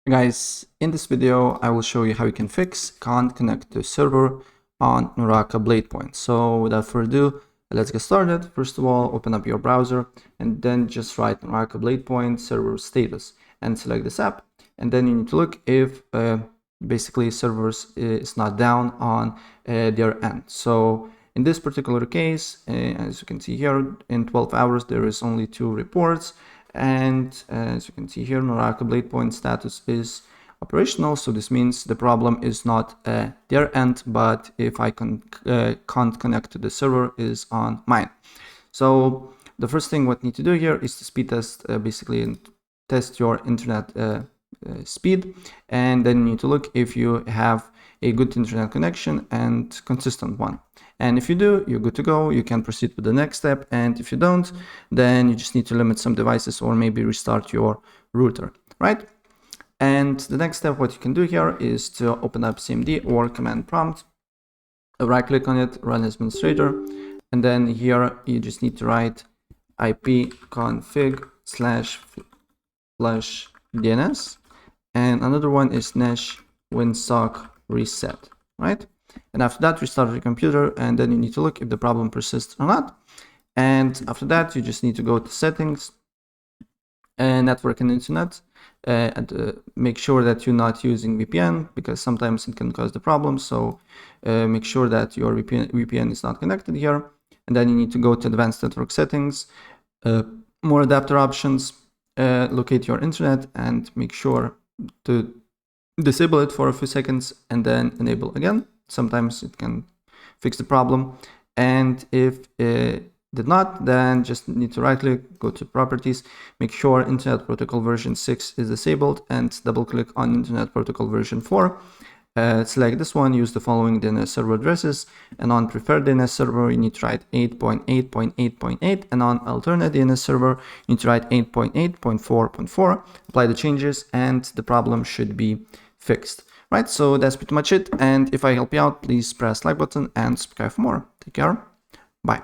Guys, in this video, I will show you how you can fix can't connect to server on Naraka Bladepoint. So without further ado, let's get started. First of all, open up your browser and then just write Naraka Bladepoint server status and select this app. And then you need to look if basically servers is not down on their end. So in this particular case, as you can see here, in 12 hours, there is only 2 reports. And as you can see here, Naraka Bladepoint status is operational. So this means the problem is not their end, but if I can't connect to the server is on mine. So the first thing what you need to do here is to speed test, basically test your internet speed, and then you need to look if you have a good internet connection and consistent one. And if you do, you're good to go. You can proceed with the next step. And if you don't, then you just need to limit some devices or maybe restart your router, right? And the next step, what you can do here is to open up CMD or command prompt, right click on it, run as administrator. And then here you just need to write ipconfig//DNS. And another one is nesh winsock reset, right? And after that, restart your computer, and then you need to look if the problem persists or not. And after that, you just need to go to settings and network and internet, and make sure that you're not using VPN, because sometimes it can cause the problem. So make sure that your VPN is not connected here. And then you need to go to advanced network settings, more adapter options, locate your internet and make sure to disable it for a few seconds and then enable again. Sometimes it can fix the problem. And if it did not, then just need to right click, go to properties, make sure Internet Protocol version 6 is disabled, and double click on Internet Protocol version 4. Select this one, use the following DNS server addresses, and on preferred DNS server you need to write 8.8.8.8, and on alternate DNS server you need to write 8.8.4.4. Apply the changes and the problem should be fixed. Right, so that's pretty much it. And if I help you out, please press like button and subscribe for more. Take care. Bye.